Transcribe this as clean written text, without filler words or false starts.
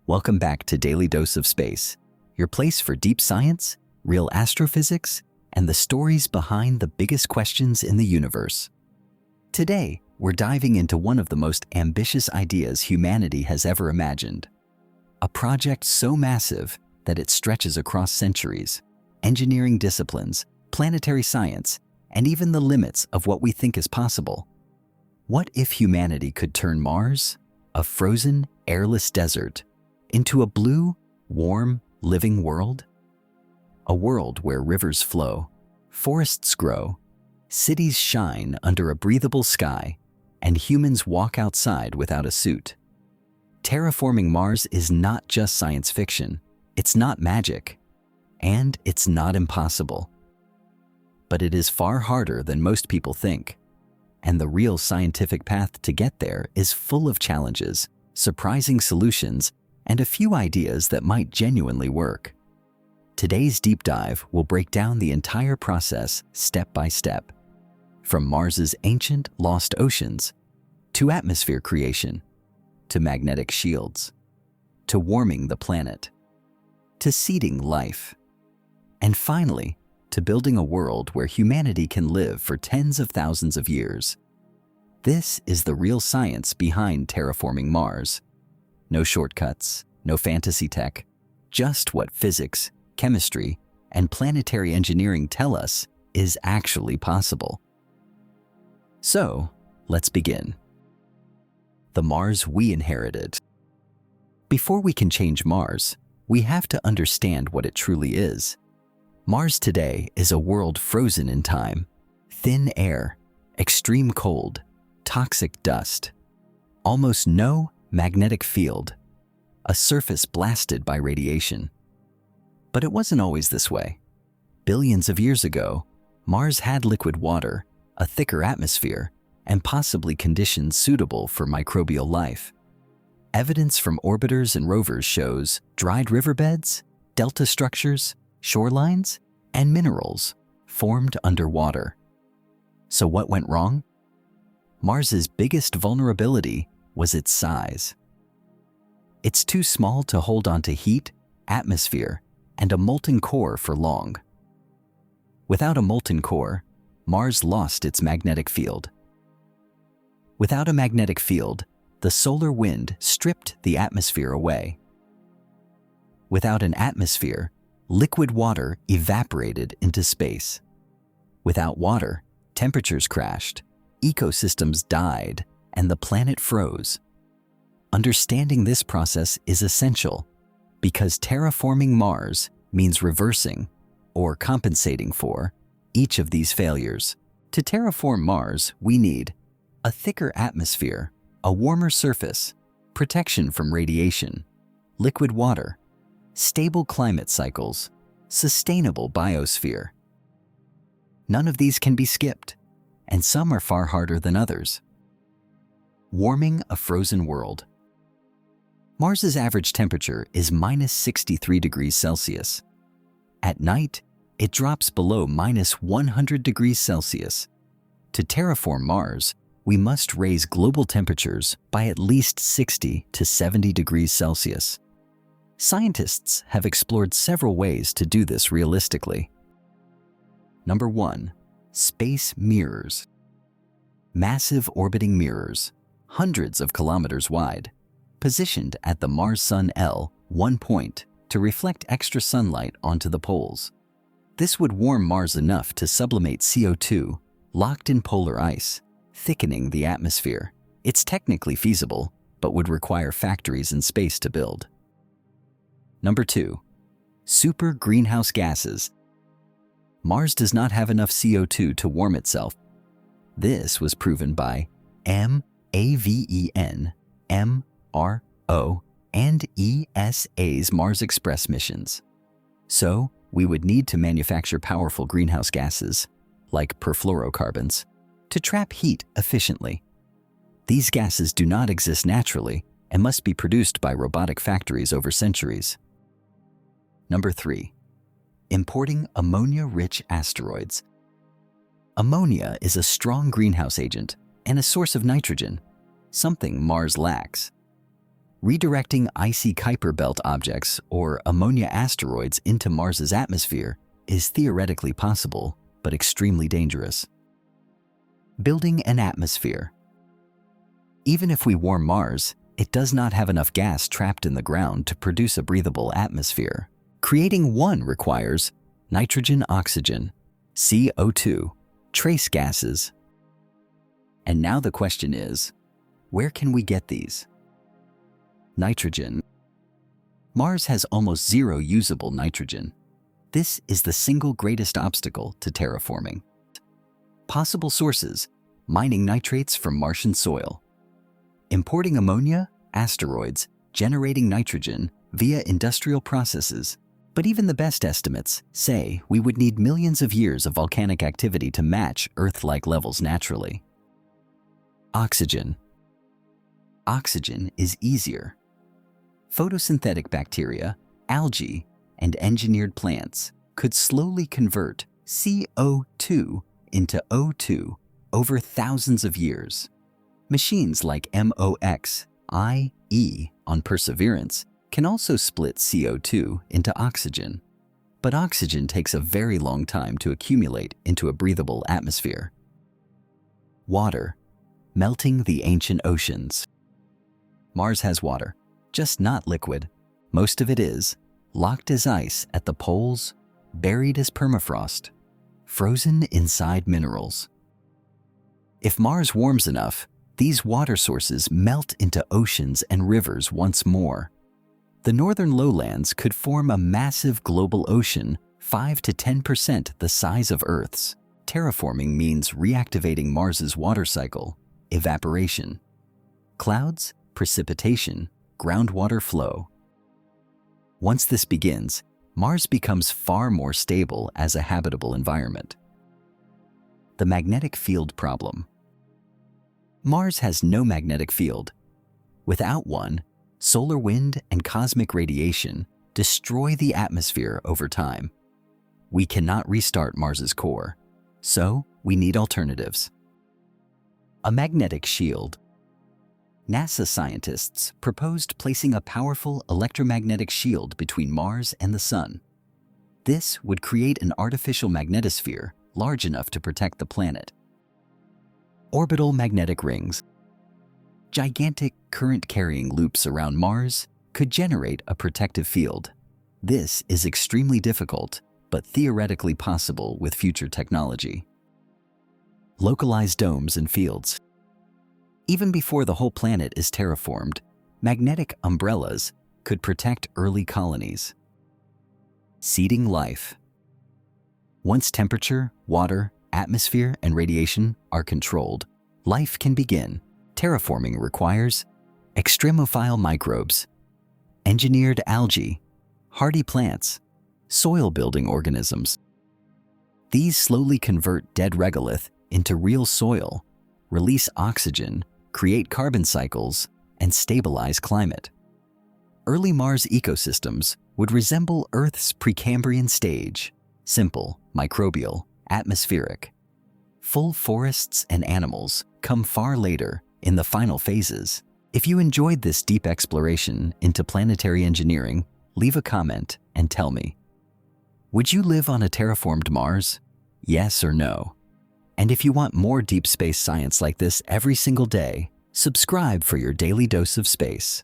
Welcome back to Daily Dose of Space, your place for deep science, real astrophysics, and the stories behind the biggest questions in the universe. Today, we're diving into one of the most ambitious ideas humanity has ever imagined. A project so massive that it stretches across centuries, engineering disciplines, planetary science, and even the limits of what we think is possible. What if humanity could turn Mars, a frozen, airless desert, into a blue, warm, living world? A world where rivers flow, forests grow, cities shine under a breathable sky, and humans walk outside without a suit. Terraforming Mars is not just science fiction, it's not magic, and it's not impossible. But it is far harder than most people think, and the real scientific path to get there is full of challenges, surprising solutions, and a few ideas that might genuinely work. Today's deep dive will break down the entire process step by step, from Mars's ancient lost oceans, to atmosphere creation, to magnetic shields, to warming the planet, to seeding life, and finally, to building a world where humanity can live for tens of thousands of years. This is the real science behind terraforming Mars. No shortcuts, no fantasy tech, just what physics, chemistry, and planetary engineering tell us is actually possible. So, let's begin. The Mars we inherited. Before we can change Mars, we have to understand what it truly is. Mars today is a world frozen in time, thin air, extreme cold, toxic dust, almost no magnetic field, a surface blasted by radiation. But it wasn't always this way. Billions of years ago, Mars had liquid water, a thicker atmosphere, and possibly conditions suitable for microbial life. Evidence from orbiters and rovers shows dried riverbeds, delta structures, shorelines, and minerals formed underwater. So what went wrong? Mars's biggest vulnerability was its size. It's too small to hold onto heat, atmosphere, and a molten core for long. Without a molten core, Mars lost its magnetic field. Without a magnetic field, the solar wind stripped the atmosphere away. Without an atmosphere, liquid water evaporated into space. Without water, temperatures crashed, ecosystems died, and the planet froze. Understanding this process is essential because terraforming Mars means reversing or compensating for each of these failures. To terraform Mars, we need a thicker atmosphere, a warmer surface, protection from radiation, liquid water, stable climate cycles, sustainable biosphere. None of these can be skipped, and some are far harder than others. Warming a frozen world. Mars's average temperature is -63 degrees Celsius. At night, it drops below -100 degrees Celsius. To terraform Mars, we must raise global temperatures by at least 60 to 70 degrees Celsius. Scientists have explored several ways to do this realistically. Number 1. Space mirrors. Massive orbiting mirrors, hundreds of kilometers wide, positioned at the Mars-Sun L1 point to reflect extra sunlight onto the poles. This would warm Mars enough to sublimate CO2 locked in polar ice, thickening the atmosphere. It's technically feasible, but would require factories and space to build. Number 2. Super greenhouse gases. Mars does not have enough CO2 to warm itself. This was proven by MAVEN, MRO, and ESA's Mars Express missions. So, we would need to manufacture powerful greenhouse gases, like perfluorocarbons, to trap heat efficiently. These gases do not exist naturally and must be produced by robotic factories over centuries. Number 3. Importing ammonia-rich asteroids. Ammonia is a strong greenhouse agent and a source of nitrogen, something Mars lacks. Redirecting icy Kuiper belt objects or ammonia asteroids into Mars's atmosphere is theoretically possible, but extremely dangerous. Building an atmosphere. Even if we warm Mars, it does not have enough gas trapped in the ground to produce a breathable atmosphere. Creating one requires nitrogen, oxygen, CO2, trace gases. And now the question is, where can we get these? Nitrogen. Mars has almost zero usable nitrogen. This is the single greatest obstacle to terraforming. Possible sources: mining nitrates from Martian soil, importing ammonia, asteroids, generating nitrogen via industrial processes. But even the best estimates say we would need millions of years of volcanic activity to match Earth-like levels naturally. Oxygen. Oxygen is easier. Photosynthetic bacteria, algae, and engineered plants could slowly convert CO2 into O2 over thousands of years. Machines like MOX-IE on Perseverance can also split CO2 into oxygen. But oxygen takes a very long time to accumulate into a breathable atmosphere. Water. Melting the ancient oceans. Mars has water, just not liquid. Most of it is locked as ice at the poles, buried as permafrost, frozen inside minerals. If Mars warms enough, these water sources melt into oceans and rivers once more. The northern lowlands could form a massive global ocean 5 to 10% the size of Earth's. Terraforming means reactivating Mars's water cycle, evaporation, clouds, precipitation, groundwater flow. Once this begins, Mars becomes far more stable as a habitable environment. The magnetic field problem. Mars has no magnetic field. Without one, solar wind and cosmic radiation destroy the atmosphere over time. We cannot restart Mars's core, so we need alternatives. A magnetic shield. NASA scientists proposed placing a powerful electromagnetic shield between Mars and the Sun. This would create an artificial magnetosphere large enough to protect the planet. Orbital magnetic rings. Gigantic current-carrying loops around Mars could generate a protective field. This is extremely difficult, but theoretically possible with future technology. Localized domes and fields. Even before the whole planet is terraformed, magnetic umbrellas could protect early colonies. Seeding life. Once temperature, water, atmosphere, and radiation are controlled, life can begin. Terraforming requires extremophile microbes, engineered algae, hardy plants, soil-building organisms. These slowly convert dead regolith into real soil, release oxygen, create carbon cycles, and stabilize climate. Early Mars ecosystems would resemble Earth's Precambrian stage: simple, microbial, atmospheric. Full forests and animals come far later in the final phases. If you enjoyed this deep exploration into planetary engineering, leave a comment and tell me. Would you live on a terraformed Mars? Yes or no? And if you want more deep space science like this every single day, subscribe for your daily dose of space.